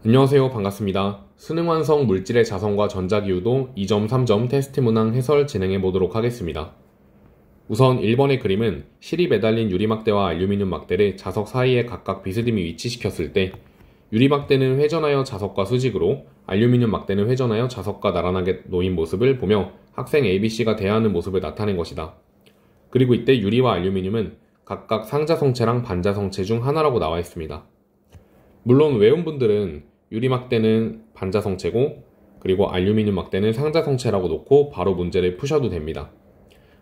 안녕하세요. 반갑습니다. 수능 완성 물질의 자성과 전자기후도 2.3점 테스트 문항 해설 진행해 보도록 하겠습니다. 우선 1번의 그림은 실이 매달린 유리막대와 알루미늄 막대를 자석 사이에 각각 비스듬히 위치시켰을 때 유리막대는 회전하여 자석과 수직으로, 알루미늄 막대는 회전하여 자석과 나란하게 놓인 모습을 보며 학생 ABC가 대하는 모습을 나타낸 것이다. 그리고 이때 유리와 알루미늄은 각각 상자성체랑 반자성체 중 하나라고 나와 있습니다. 물론 외운 분들은 유리막대는 반자성체고 그리고 알루미늄 막대는 상자성체라고 놓고 바로 문제를 푸셔도 됩니다.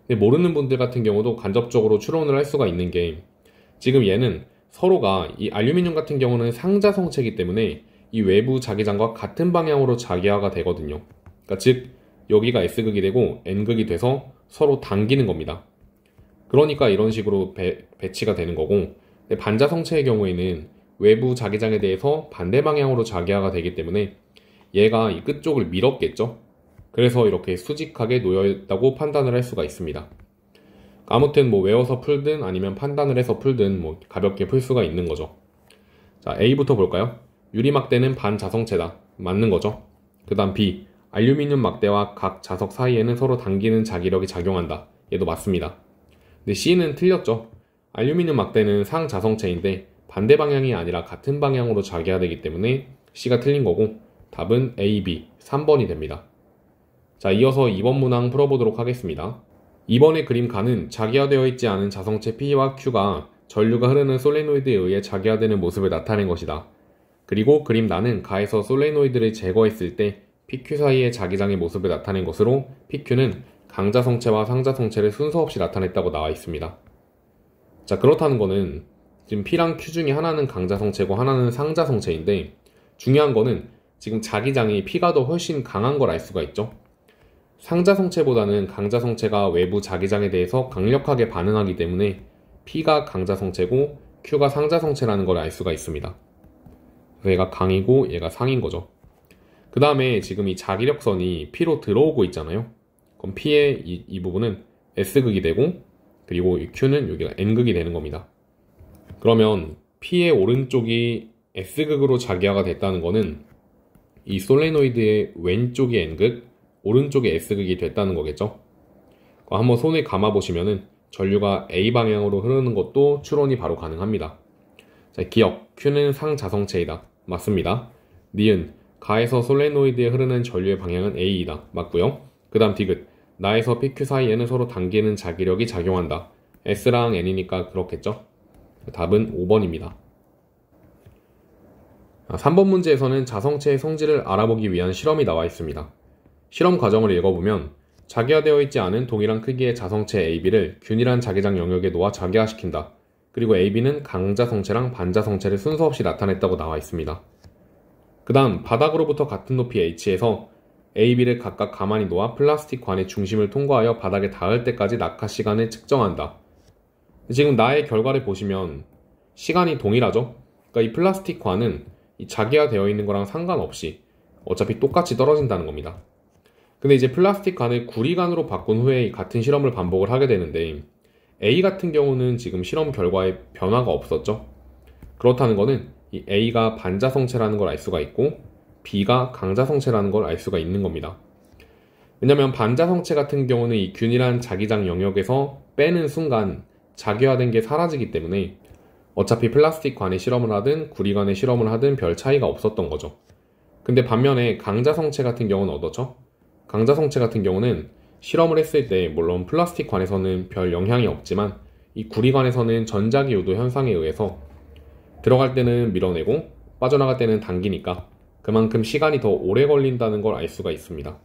근데 모르는 분들 같은 경우도 간접적으로 추론을 할 수가 있는 게, 지금 얘는 서로가, 이 알루미늄 같은 경우는 상자성체이기 때문에 이 외부 자기장과 같은 방향으로 자기화가 되거든요. 그러니까 즉 여기가 S극이 되고 N극이 돼서 서로 당기는 겁니다. 그러니까 이런 식으로 배치가 되는 거고, 반자성체의 경우에는 외부 자기장에 대해서 반대 방향으로 자기화가 되기 때문에 얘가 이 끝쪽을 밀었겠죠. 그래서 이렇게 수직하게 놓여있다고 판단을 할 수가 있습니다. 아무튼 외워서 풀든 아니면 판단을 해서 풀든 가볍게 풀 수가 있는 거죠. 자, A부터 볼까요? 유리막대는 반자성체다. 맞는 거죠. 그 다음 B, 알루미늄 막대와 각 자석 사이에는 서로 당기는 자기력이 작용한다. 얘도 맞습니다. 근데 C는 틀렸죠. 알루미늄 막대는 상자성체인데 반대 방향이 아니라 같은 방향으로 자기화되기 때문에 C가 틀린 거고, 답은 A, B, 3번이 됩니다. 자, 이어서 2번 문항 풀어보도록 하겠습니다. 2번의 그림 가는 자기화되어 있지 않은 자성체 P와 Q가 전류가 흐르는 솔레노이드에 의해 자기화되는 모습을 나타낸 것이다. 그리고 그림 나는 가에서 솔레노이드를 제거했을 때 PQ 사이의 자기장의 모습을 나타낸 것으로 PQ는 강자성체와 상자성체를 순서 없이 나타냈다고 나와 있습니다. 자, 그렇다는 거는 지금 P랑 Q 중에 하나는 강자성체고 하나는 상자성체인데, 중요한 거는 지금 자기장이 P가 더 훨씬 강한 걸 알 수가 있죠. 상자성체보다는 강자성체가 외부 자기장에 대해서 강력하게 반응하기 때문에 P가 강자성체고 Q가 상자성체라는 걸 알 수가 있습니다. 그래서 얘가 강이고 얘가 상인 거죠. 그 다음에 지금 이 자기력선이 P로 들어오고 있잖아요. 그럼 P의 이 부분은 S극이 되고, 그리고 이 Q는 여기가 N극이 되는 겁니다. 그러면 P의 오른쪽이 S극으로 자기화가 됐다는 거는 이 솔레노이드의 왼쪽이 N극, 오른쪽이 S극이 됐다는 거겠죠. 한번 손을 감아 보시면은 전류가 A 방향으로 흐르는 것도 추론이 바로 가능합니다. 자, 기억, Q는 상자성체이다. 맞습니다. 니은, 가에서 솔레노이드에 흐르는 전류의 방향은 A이다. 맞고요. 그 다음 디귿, 나에서 PQ 사이에는 서로 당기는 자기력이 작용한다. S랑 N이니까 그렇겠죠. 답은 5번입니다. 3번 문제에서는 자성체의 성질을 알아보기 위한 실험이 나와 있습니다. 실험 과정을 읽어보면 자기화되어 있지 않은 동일한 크기의 자성체 AB를 균일한 자기장 영역에 놓아 자기화시킨다. 그리고 AB는 강자성체랑 반자성체를 순서 없이 나타냈다고 나와 있습니다. 그 다음 바닥으로부터 같은 높이 H에서 AB를 각각 가만히 놓아 플라스틱 관의 중심을 통과하여 바닥에 닿을 때까지 낙하 시간을 측정한다. 지금 나의 결과를 보시면 시간이 동일하죠? 그러니까 이 플라스틱 관은 이 자기화되어 있는 거랑 상관없이 어차피 똑같이 떨어진다는 겁니다. 근데 이제 플라스틱 관을 구리관으로 바꾼 후에 같은 실험을 반복을 하게 되는데, A 같은 경우는 지금 실험 결과에 변화가 없었죠? 그렇다는 거는 이 A가 반자성체라는 걸 알 수가 있고 B가 강자성체라는 걸 알 수가 있는 겁니다. 왜냐면 반자성체 같은 경우는 이 균일한 자기장 영역에서 빼는 순간 자기화된 게 사라지기 때문에 어차피 플라스틱 관에 실험을 하든 구리관에 실험을 하든 별 차이가 없었던 거죠. 근데 반면에 강자성체 같은 경우는 어떻죠? 강자성체 같은 경우는 실험을 했을 때 물론 플라스틱 관에서는 별 영향이 없지만 이 구리관에서는 전자기후도 현상에 의해서 들어갈 때는 밀어내고 빠져나갈 때는 당기니까 그만큼 시간이 더 오래 걸린다는 걸 알 수가 있습니다.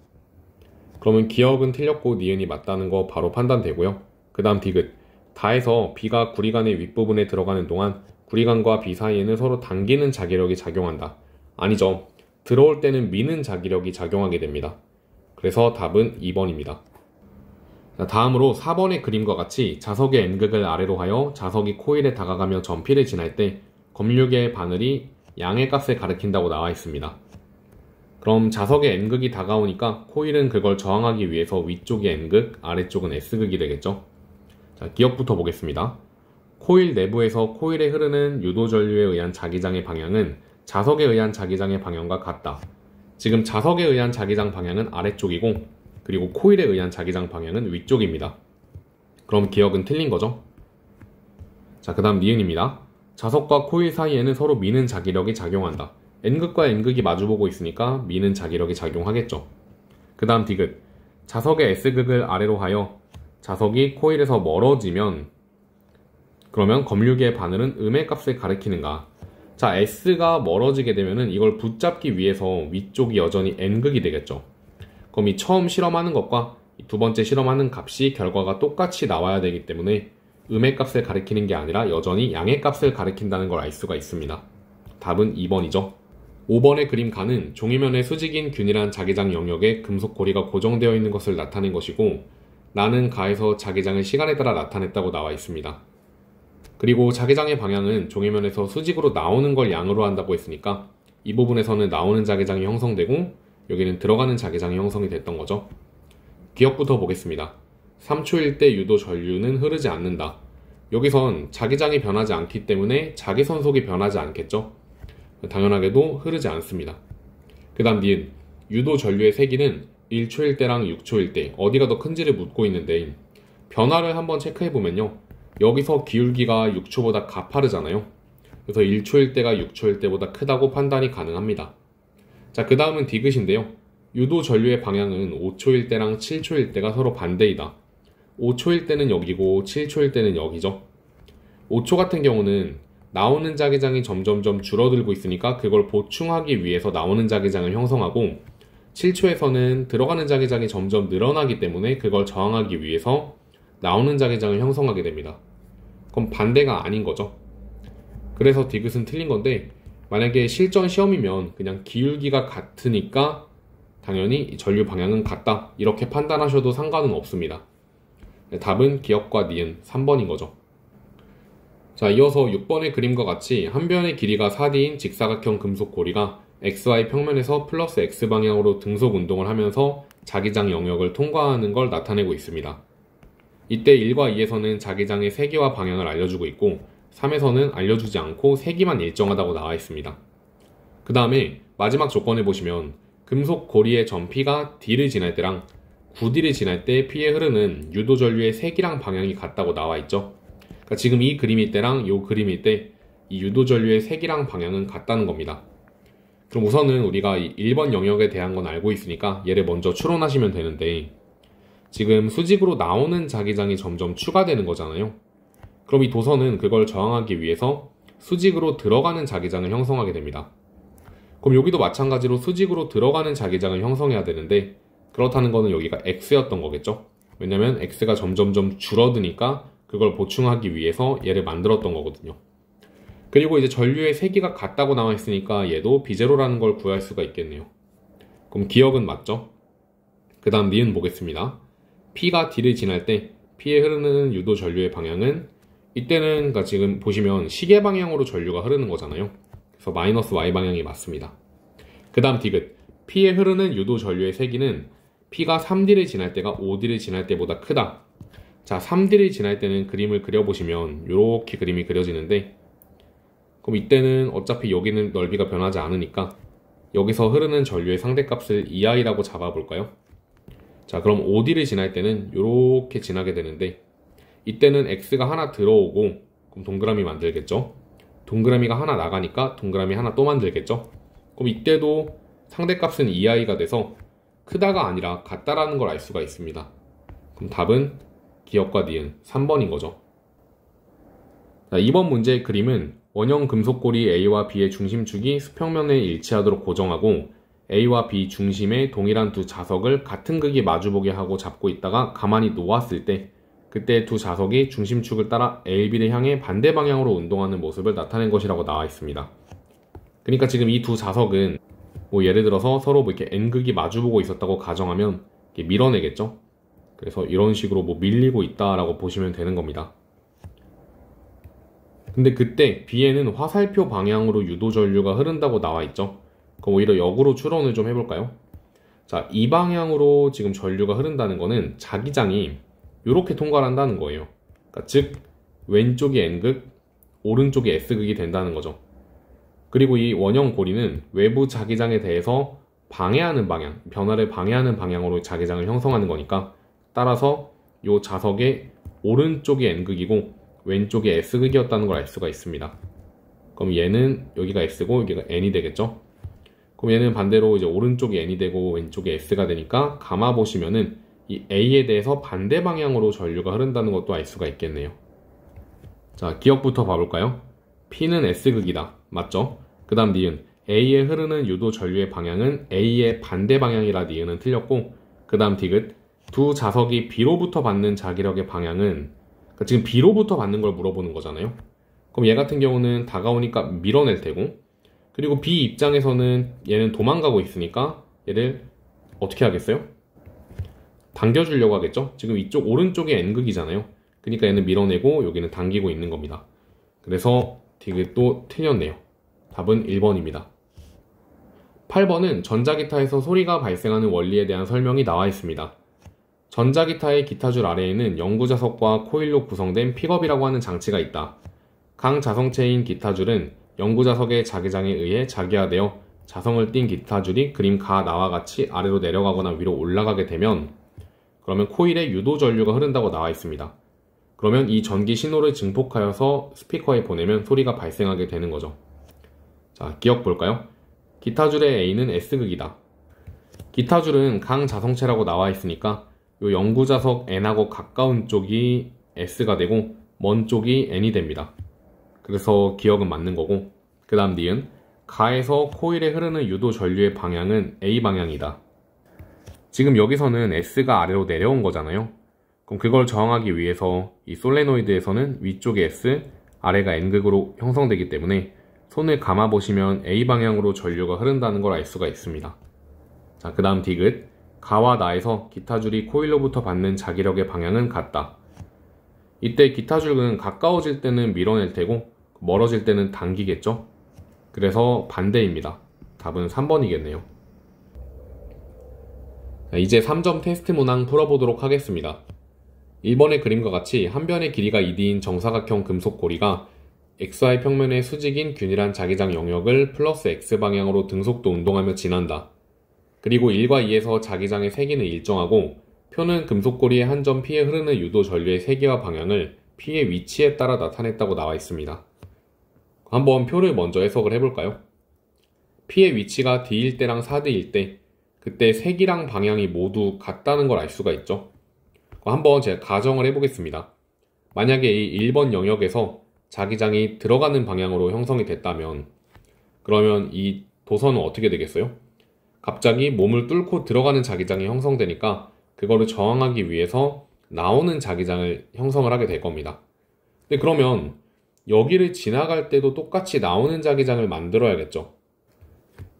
그러면 기억은 틀렸고 니은이 맞다는 거 바로 판단되고요. 그 다음 디귿, 다에서 B가 구리관의 윗부분에 들어가는 동안 구리관과 B 사이에는 서로 당기는 자기력이 작용한다. 아니죠. 들어올 때는 미는 자기력이 작용하게 됩니다. 그래서 답은 2번입니다. 다음으로 4번의 그림과 같이 자석의 N극을 아래로 하여 자석이 코일에 다가가며 전피를 지날 때 검류계의 바늘이 양의 값을 가리킨다고 나와 있습니다. 그럼 자석의 N극이 다가오니까 코일은 그걸 저항하기 위해서 위쪽이 N극, 아래쪽은 S극이 되겠죠. 자, 기억부터 보겠습니다. 코일 내부에서 코일에 흐르는 유도 전류에 의한 자기장의 방향은 자석에 의한 자기장의 방향과 같다. 지금 자석에 의한 자기장 방향은 아래쪽이고 그리고 코일에 의한 자기장 방향은 위쪽입니다. 그럼 기억은 틀린 거죠? 자, 그 다음 니은입니다. 자석과 코일 사이에는 서로 미는 자기력이 작용한다. N극과 N극이 마주보고 있으니까 미는 자기력이 작용하겠죠. 그 다음 D극. 자석의 S극을 아래로 하여 자석이 코일에서 멀어지면 그러면 검류기의 바늘은 음의 값을 가리키는가? 자, S가 멀어지게 되면은 이걸 붙잡기 위해서 위쪽이 여전히 N극이 되겠죠. 그럼 이 처음 실험하는 것과 두 번째 실험하는 값이 결과가 똑같이 나와야 되기 때문에 음의 값을 가리키는 게 아니라 여전히 양의 값을 가리킨다는 걸 알 수가 있습니다. 답은 2번이죠. 5번의 그림 가는 종이면에 수직인 균일한 자기장 영역에 금속 고리가 고정되어 있는 것을 나타낸 것이고 나는 가에서 자기장을 시간에 따라 나타냈다고 나와 있습니다. 그리고 자기장의 방향은 종이면에서 수직으로 나오는 걸 양으로 한다고 했으니까 이 부분에서는 나오는 자기장이 형성되고 여기는 들어가는 자기장이 형성이 됐던 거죠. 기억부터 보겠습니다. 3초일 때 유도 전류는 흐르지 않는다. 여기선 자기장이 변하지 않기 때문에 자기선속이 변하지 않겠죠. 당연하게도 흐르지 않습니다. 그 다음 니은. 유도 전류의 세기는 1초일 때랑 6초일 때 어디가 더 큰지를 묻고 있는데 변화를 한번 체크해보면요. 여기서 기울기가 6초보다 가파르잖아요. 그래서 1초일 때가 6초일 때보다 크다고 판단이 가능합니다. 자, 그 다음은 디귿인데요. 유도 전류의 방향은 5초일 때랑 7초일 때가 서로 반대이다. 5초일 때는 여기고 7초일 때는 여기죠. 5초 같은 경우는 나오는 자기장이 점점점 줄어들고 있으니까 그걸 보충하기 위해서 나오는 자기장을 형성하고 7초에서는 들어가는 자기장이 점점 늘어나기 때문에 그걸 저항하기 위해서 나오는 자기장을 형성하게 됩니다. 그럼 반대가 아닌 거죠. 그래서 디귿은 틀린 건데 만약에 실전 시험이면 그냥 기울기가 같으니까 당연히 전류 방향은 같다 이렇게 판단하셔도 상관은 없습니다. 답은 기억과 니은 3번인 거죠. 자, 이어서 6번의 그림과 같이 한 변의 길이가 4D인 직사각형 금속 고리가 XY 평면에서 플러스 X 방향으로 등속 운동을 하면서 자기장 영역을 통과하는 걸 나타내고 있습니다. 이때 1과 2에서는 자기장의 세기와 방향을 알려주고 있고 3에서는 알려주지 않고 세기만 일정하다고 나와 있습니다. 그 다음에 마지막 조건을 보시면 금속 고리의 점 P가 D를 지날 때랑 9D를 지날 때 P에 흐르는 유도 전류의 세기랑 방향이 같다고 나와 있죠. 그러니까 지금 이 그림일 때랑 이 그림일 때 이 유도 전류의 세기랑 방향은 같다는 겁니다. 그럼 우선은 우리가 이 1번 영역에 대한 건 알고 있으니까 얘를 먼저 추론하시면 되는데 지금 수직으로 나오는 자기장이 점점 추가되는 거잖아요. 그럼 이 도선은 그걸 저항하기 위해서 수직으로 들어가는 자기장을 형성하게 됩니다. 그럼 여기도 마찬가지로 수직으로 들어가는 자기장을 형성해야 되는데 그렇다는 거는 여기가 X였던 거겠죠. 왜냐면 X가 점점점 줄어드니까 그걸 보충하기 위해서 얘를 만들었던 거거든요. 그리고 이제 전류의 세기가 같다고 나와 있으니까 얘도 비제로라는 걸 구할 수가 있겠네요. 그럼 기억은 맞죠? 그 다음 니은 보겠습니다. P가 D를 지날 때 P에 흐르는 유도 전류의 방향은 이때는 그러니까 지금 보시면 시계 방향으로 전류가 흐르는 거잖아요. 그래서 마이너스 Y 방향이 맞습니다. 그 다음 디귿. P에 흐르는 유도 전류의 세기는 P가 3D를 지날 때가 5D를 지날 때보다 크다. 자, 3D를 지날 때는 그림을 그려보시면 이렇게 그림이 그려지는데 그럼 이때는 어차피 여기는 넓이가 변하지 않으니까 여기서 흐르는 전류의 상대값을 2i라고 잡아볼까요? 자, 그럼 5D를 지날 때는 이렇게 지나게 되는데 이때는 X가 하나 들어오고 그럼 동그라미 만들겠죠? 동그라미가 하나 나가니까 동그라미 하나 또 만들겠죠? 그럼 이때도 상대값은 2i가 돼서 크다가 아니라 같다라는 걸 알 수가 있습니다. 그럼 답은 기억과 니은 3번인 거죠. 자, 이번 문제의 그림은 원형 금속고리 A와 B의 중심축이 수평면에 일치하도록 고정하고 A와 B 중심에 동일한 두 자석을 같은 극이 마주보게 하고 잡고 있다가 가만히 놓았을 때 그때 두 자석이 중심축을 따라 LB를 향해 반대 방향으로 운동하는 모습을 나타낸 것이라고 나와 있습니다. 그러니까 지금 이 두 자석은 뭐 예를 들어서 서로 뭐 이렇게 N극이 마주보고 있었다고 가정하면 이렇게 밀어내겠죠. 그래서 이런 식으로 뭐 밀리고 있다라고 보시면 되는 겁니다. 근데 그때 B에는 화살표 방향으로 유도 전류가 흐른다고 나와 있죠. 그럼 오히려 역으로 추론을 좀 해볼까요? 자, 이 방향으로 지금 전류가 흐른다는 거는 자기장이 이렇게 통과를 한다는 거예요. 그러니까 즉 왼쪽이 N극, 오른쪽이 S극이 된다는 거죠. 그리고 이 원형 고리는 외부 자기장에 대해서 방해하는 방향, 변화를 방해하는 방향으로 자기장을 형성하는 거니까 따라서 이 자석의 오른쪽이 N극이고 왼쪽이 S극이었다는 걸 알 수가 있습니다. 그럼 얘는 여기가 S고 여기가 N이 되겠죠? 그럼 얘는 반대로 이제 오른쪽이 N이 되고 왼쪽이 S가 되니까 가마 보시면은 이 A에 대해서 반대 방향으로 전류가 흐른다는 것도 알 수가 있겠네요. 자, 기억부터 봐볼까요? P는 S극이다. 맞죠? 그 다음 니은 A에 흐르는 유도 전류의 방향은 A의 반대 방향이라 니은은 틀렸고, 그 다음 디귿 두 자석이 B로부터 받는 자기력의 방향은, 그러니까 지금 B로부터 받는 걸 물어보는 거잖아요. 그럼 얘 같은 경우는 다가오니까 밀어낼 테고, 그리고 B 입장에서는 얘는 도망가고 있으니까 얘를 어떻게 하겠어요? 당겨주려고 하겠죠? 지금 이쪽 오른쪽이 N극이잖아요. 그러니까 얘는 밀어내고 여기는 당기고 있는 겁니다. 그래서 디귿도 틀렸네요. 답은 1번입니다. 8번은 전자기타에서 소리가 발생하는 원리에 대한 설명이 나와 있습니다. 전자기타의 기타줄 아래에는 영구자석과 코일로 구성된 픽업이라고 하는 장치가 있다. 강자성체인 기타줄은 영구자석의 자기장에 의해 자기화되어 자성을 띤 기타줄이 그림 가나와 같이 아래로 내려가거나 위로 올라가게 되면, 그러면 코일에 유도 전류가 흐른다고 나와 있습니다. 그러면 이 전기 신호를 증폭하여서 스피커에 보내면 소리가 발생하게 되는 거죠. 자, 기억 볼까요? 기타줄의 A는 S극이다. 기타줄은 강자성체라고 나와 있으니까 요 영구자석 N하고 가까운 쪽이 S가 되고 먼 쪽이 N이 됩니다. 그래서 기억은 맞는 거고, 그 다음 니은 가에서 코일에 흐르는 유도 전류의 방향은 A 방향이다. 지금 여기서는 S가 아래로 내려온 거잖아요. 그럼 그걸 저항하기 위해서 이 솔레노이드에서는 위쪽이 S, 아래가 N극으로 형성되기 때문에 손을 감아 보시면 A 방향으로 전류가 흐른다는 걸 알 수가 있습니다. 자, 그 다음 디귿 가와 나에서 기타줄이 코일로부터 받는 자기력의 방향은 같다. 이때 기타줄은 가까워질 때는 밀어낼 테고 멀어질 때는 당기겠죠? 그래서 반대입니다. 답은 3번이겠네요. 자, 이제 3점 테스트 문항 풀어보도록 하겠습니다. 1번의 그림과 같이 한 변의 길이가 2D인 정사각형 금속 고리가 XY 평면의 수직인 균일한 자기장 영역을 플러스 X방향으로 등속도 운동하며 지난다. 그리고 1과 2에서 자기장의 세기는 일정하고 표는 금속고리의 한 점 P에 흐르는 유도 전류의 세기와 방향을 P의 위치에 따라 나타냈다고 나와 있습니다. 한번 표를 먼저 해석을 해볼까요? P의 위치가 D일 때랑 4D일 때 그때 세기랑 방향이 모두 같다는 걸 알 수가 있죠. 한번 제가 가정을 해보겠습니다. 만약에 이 1번 영역에서 자기장이 들어가는 방향으로 형성이 됐다면, 그러면 이 도선은 어떻게 되겠어요? 갑자기 몸을 뚫고 들어가는 자기장이 형성되니까 그거를 저항하기 위해서 나오는 자기장을 형성을 하게 될 겁니다. 근데 그러면 여기를 지나갈 때도 똑같이 나오는 자기장을 만들어야겠죠.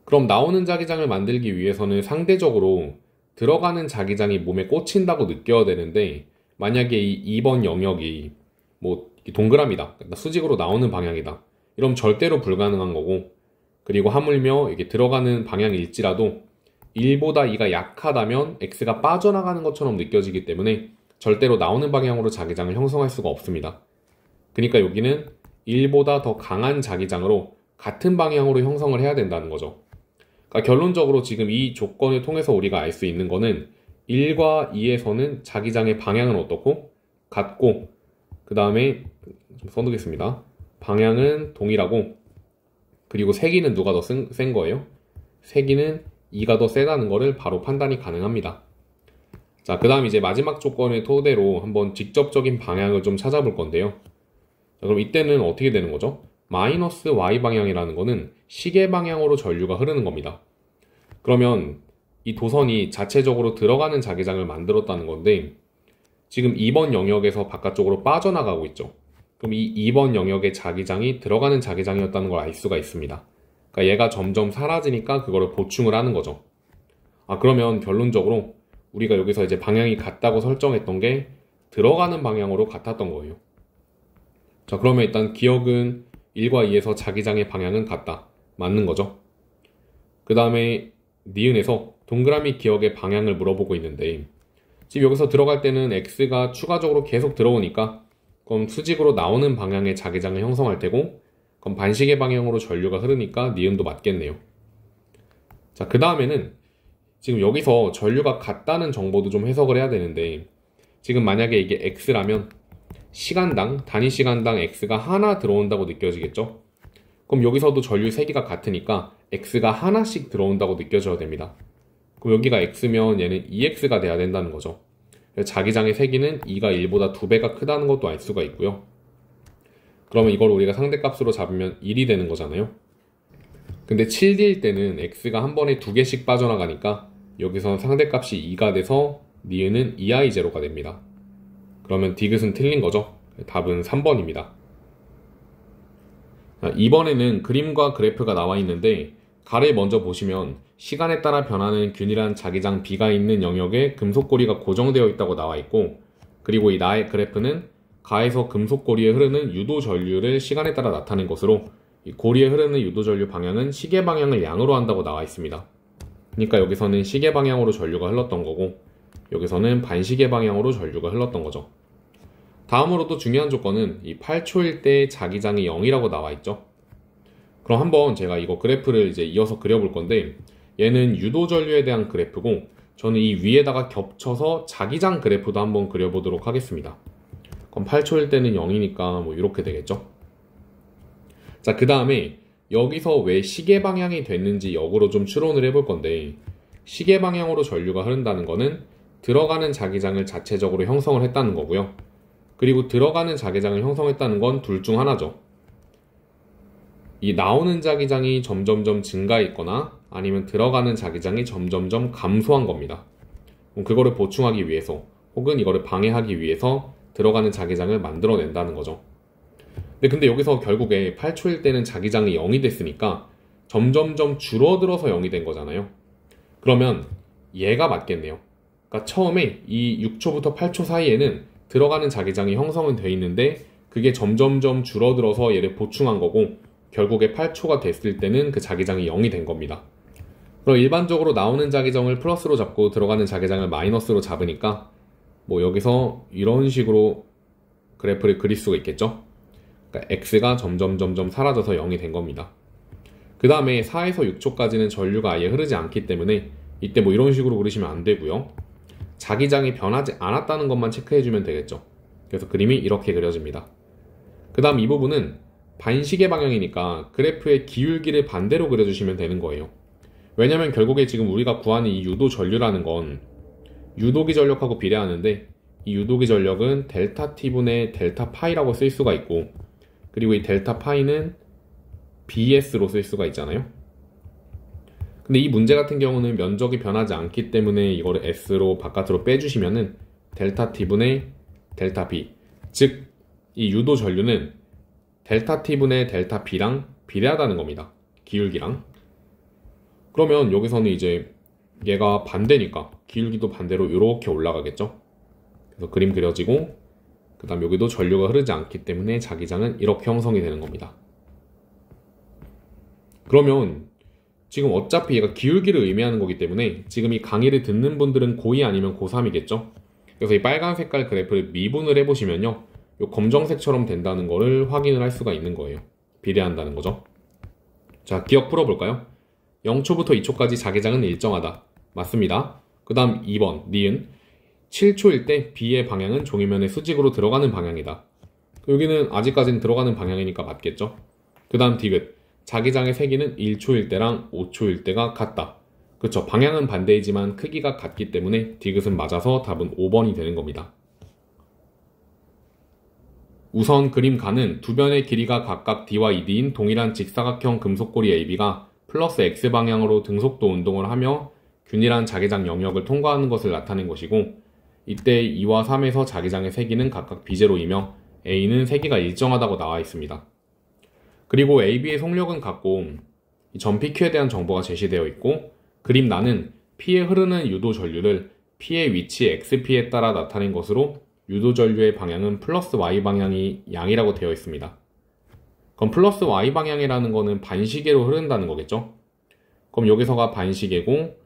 그럼 나오는 자기장을 만들기 위해서는 상대적으로 들어가는 자기장이 몸에 꽂힌다고 느껴야 되는데, 만약에 이 2번 영역이 뭐 동그라미다, 수직으로 나오는 방향이다, 이러면 절대로 불가능한 거고, 그리고 하물며 이게 들어가는 방향일지라도 1보다 2가 약하다면 X가 빠져나가는 것처럼 느껴지기 때문에 절대로 나오는 방향으로 자기장을 형성할 수가 없습니다. 그러니까 여기는 1보다 더 강한 자기장으로 같은 방향으로 형성을 해야 된다는 거죠. 그러니까 결론적으로 지금 이 조건을 통해서 우리가 알 수 있는 거는 1과 2에서는 자기장의 방향은 어떻고? 같고, 그 다음에 좀 써두겠습니다. 방향은 동일하고, 그리고 세기는 누가 더 센 거예요? 세기는 2가 더 세다는 거를 바로 판단이 가능합니다. 자, 그 다음 이제 마지막 조건을 토대로 한번 직접적인 방향을 좀 찾아볼 건데요. 자, 그럼 이때는 어떻게 되는 거죠? 마이너스 Y 방향이라는 거는 시계 방향으로 전류가 흐르는 겁니다. 그러면 이 도선이 자체적으로 들어가는 자기장을 만들었다는 건데, 지금 2번 영역에서 바깥쪽으로 빠져나가고 있죠. 그럼 이 2번 영역의 자기장이 들어가는 자기장이었다는 걸 알 수가 있습니다. 그러니까 얘가 점점 사라지니까 그거를 보충을 하는 거죠. 그러면 결론적으로 우리가 여기서 이제 방향이 같다고 설정했던 게 들어가는 방향으로 같았던 거예요. 자, 그러면 일단 기억은 1과 2에서 자기장의 방향은 같다. 맞는 거죠. 그 다음에 니은에서 동그라미 기억의 방향을 물어보고 있는데, 지금 여기서 들어갈 때는 X가 추가적으로 계속 들어오니까 그럼 수직으로 나오는 방향의 자기장을 형성할 테고, 그럼 반시계 방향으로 전류가 흐르니까 니은도 맞겠네요. 자, 그 다음에는 지금 여기서 전류가 같다는 정보도 좀 해석을 해야 되는데, 지금 만약에 이게 x라면 시간당, 단위 시간당 x가 하나 들어온다고 느껴지겠죠? 그럼 여기서도 전류 세기가 같으니까 x가 하나씩 들어온다고 느껴져야 됩니다. 그럼 여기가 x면 얘는 2x가 돼야 된다는 거죠. 자기장의 세기는 2가 1보다 2배가 크다는 것도 알 수가 있고요. 그러면 이걸 우리가 상대값으로 잡으면 1이 되는 거잖아요. 근데 7D일 때는 x가 한 번에 2개씩 빠져나가니까 여기서 상대값이 2가 돼서 니은은 2i0가 됩니다. 그러면 디귿은 틀린 거죠. 답은 3번입니다. 이번에는 그림과 그래프가 나와 있는데, 가를 먼저 보시면 시간에 따라 변하는 균일한 자기장 B가 있는 영역에 금속고리가 고정되어 있다고 나와 있고, 그리고 이 나의 그래프는 가에서 금속고리에 흐르는 유도 전류를 시간에 따라 나타낸 것으로, 이 고리에 흐르는 유도 전류 방향은 시계 방향을 양으로 한다고 나와 있습니다. 그러니까 여기서는 시계 방향으로 전류가 흘렀던 거고, 여기서는 반시계 방향으로 전류가 흘렀던 거죠. 다음으로 또 중요한 조건은 이 8초일 때 자기장이 0이라고 나와 있죠. 그럼 한번 제가 이거 그래프를 이제 이어서 그려볼 건데, 얘는 유도 전류에 대한 그래프고, 저는 이 위에다가 겹쳐서 자기장 그래프도 한번 그려보도록 하겠습니다. 그럼 8초일 때는 0이니까 뭐 이렇게 되겠죠. 자, 그 다음에 여기서 왜 시계 방향이 됐는지 역으로 좀 추론을 해볼 건데, 시계 방향으로 전류가 흐른다는 거는 들어가는 자기장을 자체적으로 형성을 했다는 거고요. 그리고 들어가는 자기장을 형성했다는 건 둘 중 하나죠. 이 나오는 자기장이 점점점 증가했거나 아니면 들어가는 자기장이 점점점 감소한 겁니다. 그럼 그거를 보충하기 위해서 혹은 이거를 방해하기 위해서 들어가는 자기장을 만들어낸다는 거죠. 근데 여기서 결국에 8초일 때는 자기장이 0이 됐으니까 점점점 줄어들어서 0이 된 거잖아요. 그러면 얘가 맞겠네요. 그러니까 처음에 이 6초부터 8초 사이에는 들어가는 자기장이 형성은 돼 있는데 그게 점점점 줄어들어서 얘를 보충한 거고, 결국에 8초가 됐을 때는 그 자기장이 0이 된 겁니다. 그럼 일반적으로 나오는 자기장을 플러스로 잡고 들어가는 자기장을 마이너스로 잡으니까 뭐 여기서 이런 식으로 그래프를 그릴 수가 있겠죠. 그러니까 x가 점점 사라져서 0이 된 겁니다. 그 다음에 4에서 6초까지는 전류가 아예 흐르지 않기 때문에 이때 뭐 이런 식으로 그리시면 안 되고요. 자기장이 변하지 않았다는 것만 체크해주면 되겠죠. 그래서 그림이 이렇게 그려집니다. 그 다음 이 부분은 반시계 방향이니까 그래프의 기울기를 반대로 그려주시면 되는 거예요. 왜냐면 결국에 지금 우리가 구하는 이 유도 전류라는 건 유도기 전력하고 비례하는데, 이 유도기 전력은 델타 T분의 델타 파이라고 쓸 수가 있고, 그리고 이 델타 파이는 BS로 쓸 수가 있잖아요. 근데 이 문제 같은 경우는 면적이 변하지 않기 때문에 이거를 S로 바깥으로 빼주시면은 델타 T분의 델타 B, 즉 이 유도 전류는 델타 T분의 델타 B랑 비례하다는 겁니다. 기울기랑. 그러면 여기서는 이제 얘가 반대니까 기울기도 반대로 이렇게 올라가겠죠. 그래서 그림 그려지고, 그 다음 여기도 전류가 흐르지 않기 때문에 자기장은 이렇게 형성이 되는 겁니다. 그러면 지금 어차피 얘가 기울기를 의미하는 거기 때문에 지금 이 강의를 듣는 분들은 고2 아니면 고3이겠죠. 그래서 이 빨간 색깔 그래프를 미분을 해보시면요, 이 검정색처럼 된다는 거를 확인을 할 수가 있는 거예요. 비례한다는 거죠. 자, 기억 풀어볼까요? 0초부터 2초까지 자기장은 일정하다. 맞습니다. 그 다음 2번 니은 7초일 때 B의 방향은 종이면에 수직으로 들어가는 방향이다. 여기는 아직까지는 들어가는 방향이니까 맞겠죠. 그 다음 디귿 자기장의 세기는 1초일 때랑 5초일 때가 같다. 그쵸, 방향은 반대이지만 크기가 같기 때문에 디귿은 맞아서 답은 5번이 되는 겁니다. 우선 그림 가는 두 변의 길이가 각각 D와 2D인 동일한 직사각형 금속고리 AB가 플러스 X방향으로 등속도 운동을 하며 균일한 자기장 영역을 통과하는 것을 나타낸 것이고, 이때 2와 3에서 자기장의 세기는 각각 B0이며 A는 세기가 일정하다고 나와 있습니다. 그리고 AB의 속력은 같고 전 PQ에 대한 정보가 제시되어 있고, 그림 나는 P에 흐르는 유도 전류를 P의 위치 XP에 따라 나타낸 것으로 유도 전류의 방향은 플러스 Y방향이 양이라고 되어 있습니다. 그럼 플러스 Y방향이라는 거는 반시계로 흐른다는 거겠죠? 그럼 여기서가 반시계고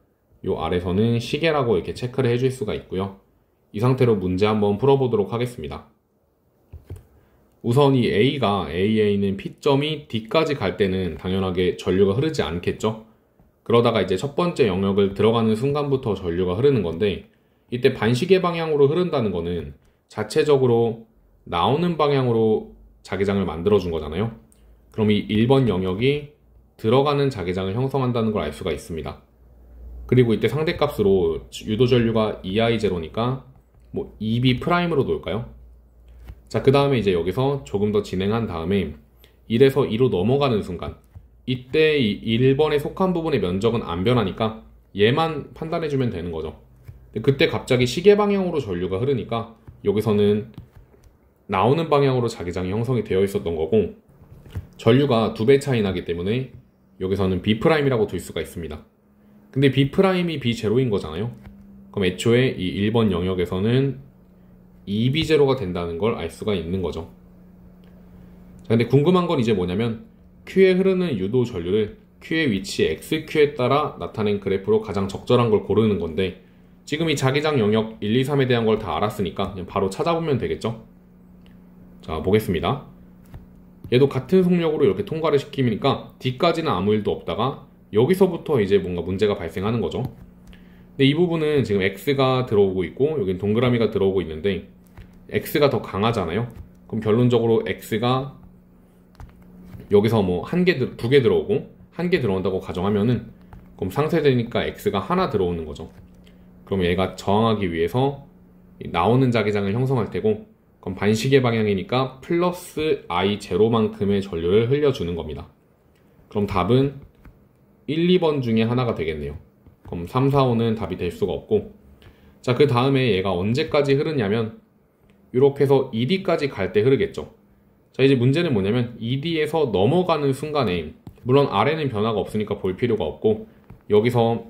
요 아래서는 시계라고 이렇게 체크를 해줄 수가 있고요. 이 상태로 문제 한번 풀어보도록 하겠습니다. 우선 이 A에 있는 P점이 D까지 갈 때는 당연하게 전류가 흐르지 않겠죠. 그러다가 이제 첫 번째 영역을 들어가는 순간부터 전류가 흐르는 건데, 이때 반시계 방향으로 흐른다는 거는 자체적으로 나오는 방향으로 자기장을 만들어 준 거잖아요. 그럼 이 1번 영역이 들어가는 자기장을 형성한다는 걸 알 수가 있습니다. 그리고 이때 상대값으로 유도 전류가 2I0니까 뭐 2B'으로 놓을까요? 자, 그 다음에 이제 여기서 조금 더 진행한 다음에 1에서 2로 넘어가는 순간, 이때 이 1번에 속한 부분의 면적은 안 변하니까 얘만 판단해주면 되는 거죠. 그때 갑자기 시계 방향으로 전류가 흐르니까 여기서는 나오는 방향으로 자기장이 형성이 되어 있었던 거고, 전류가 2배 차이 나기 때문에 여기서는 B'이라고 둘 수가 있습니다. 근데 B'이 B0인 거잖아요. 그럼 애초에 이 1번 영역에서는 2B0가 된다는 걸 알 수가 있는 거죠. 자, 근데 궁금한 건 이제 뭐냐면 Q에 흐르는 유도 전류를 Q의 위치 XQ에 따라 나타낸 그래프로 가장 적절한 걸 고르는 건데, 지금 이 자기장 영역 1, 2, 3에 대한 걸 다 알았으니까 그냥 바로 찾아보면 되겠죠. 자, 보겠습니다. 얘도 같은 속력으로 이렇게 통과를 시키니까 D까지는 아무 일도 없다가 여기서부터 이제 뭔가 문제가 발생하는 거죠. 근데 이 부분은 지금 X가 들어오고 있고 여긴 동그라미가 들어오고 있는데 X가 더 강하잖아요. 그럼 결론적으로 X가 여기서 뭐 두 개 들어오고 한 개 들어온다고 가정하면은, 그럼 상쇄되니까 X가 하나 들어오는 거죠. 그럼 얘가 저항하기 위해서 나오는 자기장을 형성할 테고, 그럼 반시계 방향이니까 플러스 I0만큼의 전류를 흘려주는 겁니다. 그럼 답은 1, 2번 중에 하나가 되겠네요. 그럼 3, 4, 5는 답이 될 수가 없고, 자, 그 다음에 얘가 언제까지 흐르냐면 이렇게 해서 ED까지 갈 때 흐르겠죠. 자, 이제 문제는 뭐냐면 ED에서 넘어가는 순간에, 물론 아래는 변화가 없으니까 볼 필요가 없고, 여기서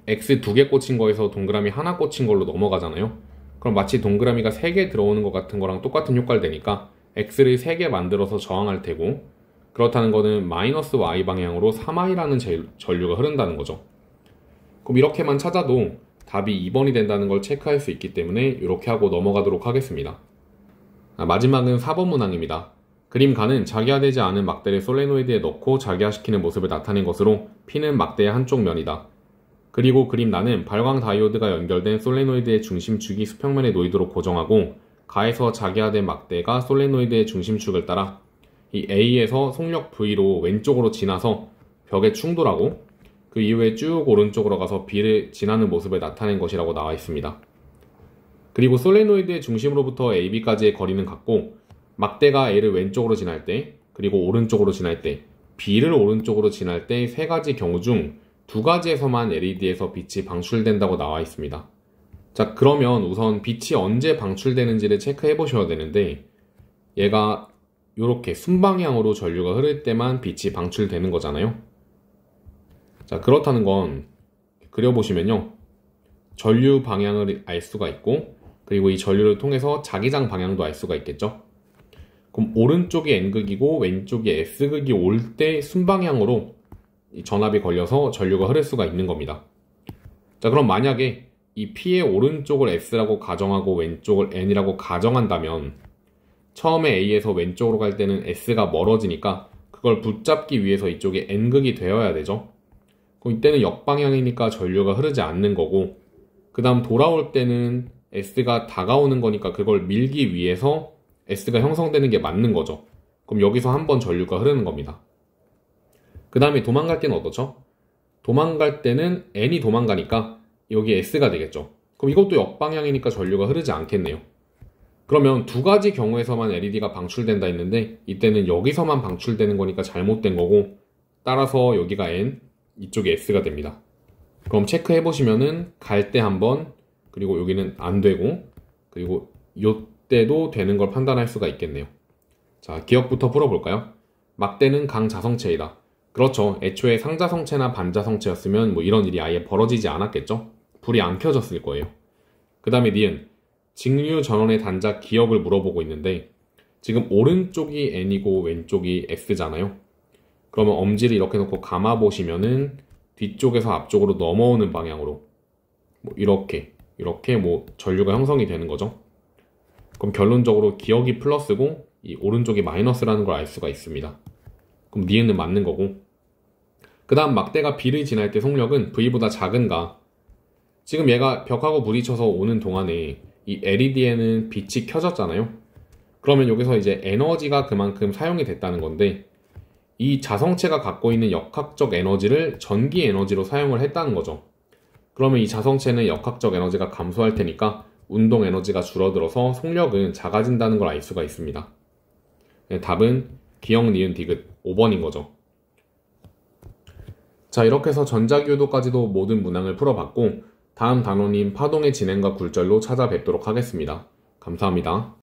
X 2개 꽂힌 거에서 동그라미 하나 꽂힌 걸로 넘어가잖아요. 그럼 마치 동그라미가 3개 들어오는 것 같은 거랑 똑같은 효과를 내니까 X를 3개 만들어서 저항할 테고, 그렇다는 거는 마이너스 Y 방향으로 3I라는 전류가 흐른다는 거죠. 그럼 이렇게만 찾아도 답이 2번이 된다는 걸 체크할 수 있기 때문에 이렇게 하고 넘어가도록 하겠습니다. 마지막은 4번 문항입니다. 그림가는 자기화되지 않은 막대를 솔레노이드에 넣고 자기화시키는 모습을 나타낸 것으로 P는 막대의 한쪽 면이다. 그리고 그림란은 발광 다이오드가 연결된 솔레노이드의 중심축이 수평면에 놓이도록 고정하고, 가에서 자기화된 막대가 솔레노이드의 중심축을 따라 이 A에서 속력 V로 왼쪽으로 지나서 벽에 충돌하고 그 이후에 쭉 오른쪽으로 가서 B를 지나는 모습을 나타낸 것이라고 나와 있습니다. 그리고 솔레노이드의 중심으로부터 AB까지의 거리는 같고, 막대가 A를 왼쪽으로 지날 때, 그리고 오른쪽으로 지날 때, B를 오른쪽으로 지날 때 세 가지 경우 중 두 가지에서만 LED에서 빛이 방출된다고 나와 있습니다. 자, 그러면 우선 빛이 언제 방출되는지를 체크해 보셔야 되는데, 얘가 이렇게 순방향으로 전류가 흐를 때만 빛이 방출되는 거잖아요. 자, 그렇다는 건 그려보시면요, 전류 방향을 알 수가 있고, 그리고 이 전류를 통해서 자기장 방향도 알 수가 있겠죠. 그럼 오른쪽이 N극이고 왼쪽이 S극이 올 때 순방향으로 이 전압이 걸려서 전류가 흐를 수가 있는 겁니다. 자, 그럼 만약에 이 P의 오른쪽을 S라고 가정하고 왼쪽을 N이라고 가정한다면 처음에 A에서 왼쪽으로 갈 때는 S가 멀어지니까 그걸 붙잡기 위해서 이쪽에 N극이 되어야 되죠. 그럼 이때는 역방향이니까 전류가 흐르지 않는 거고, 그 다음 돌아올 때는 S가 다가오는 거니까 그걸 밀기 위해서 S가 형성되는 게 맞는 거죠. 그럼 여기서 한번 전류가 흐르는 겁니다. 그 다음에 도망갈 때는 어떻죠? 도망갈 때는 N이 도망가니까 여기 S가 되겠죠. 그럼 이것도 역방향이니까 전류가 흐르지 않겠네요. 그러면 두 가지 경우에서만 LED가 방출된다 했는데 이때는 여기서만 방출되는 거니까 잘못된 거고, 따라서 여기가 N, 이쪽이 S가 됩니다. 그럼 체크해 보시면은 갈 때 한번, 그리고 여기는 안 되고, 그리고 요때도 되는 걸 판단할 수가 있겠네요. 자, 기억부터 풀어볼까요? 막대는 강자성체이다. 그렇죠. 애초에 상자성체나 반자성체였으면 뭐 이런 일이 아예 벌어지지 않았겠죠? 불이 안 켜졌을 거예요. 그 다음에 니은, 직류 전원의 단자 기억을 물어보고 있는데, 지금 오른쪽이 N이고 왼쪽이 S잖아요. 그러면 엄지를 이렇게 놓고 감아보시면은 뒤쪽에서 앞쪽으로 넘어오는 방향으로 뭐 이렇게 뭐 전류가 형성이 되는 거죠. 그럼 결론적으로 기억이 플러스고 이 오른쪽이 마이너스라는 걸 알 수가 있습니다. 그럼 니은은 맞는 거고, 그 다음 막대가 B를 지날 때 속력은 V보다 작은가? 지금 얘가 벽하고 부딪혀서 오는 동안에 이 LED에는 빛이 켜졌잖아요. 그러면 여기서 이제 에너지가 그만큼 사용이 됐다는 건데, 이 자성체가 갖고 있는 역학적 에너지를 전기 에너지로 사용을 했다는 거죠. 그러면 이 자성체는 역학적 에너지가 감소할 테니까 운동 에너지가 줄어들어서 속력은 작아진다는 걸 알 수가 있습니다. 네, 답은 기역, 니은, 디귿 5번인 거죠. 자, 이렇게 해서 전자기유도까지도 모든 문항을 풀어봤고, 다음 단원인 파동의 진행과 굴절로 찾아뵙도록 하겠습니다. 감사합니다.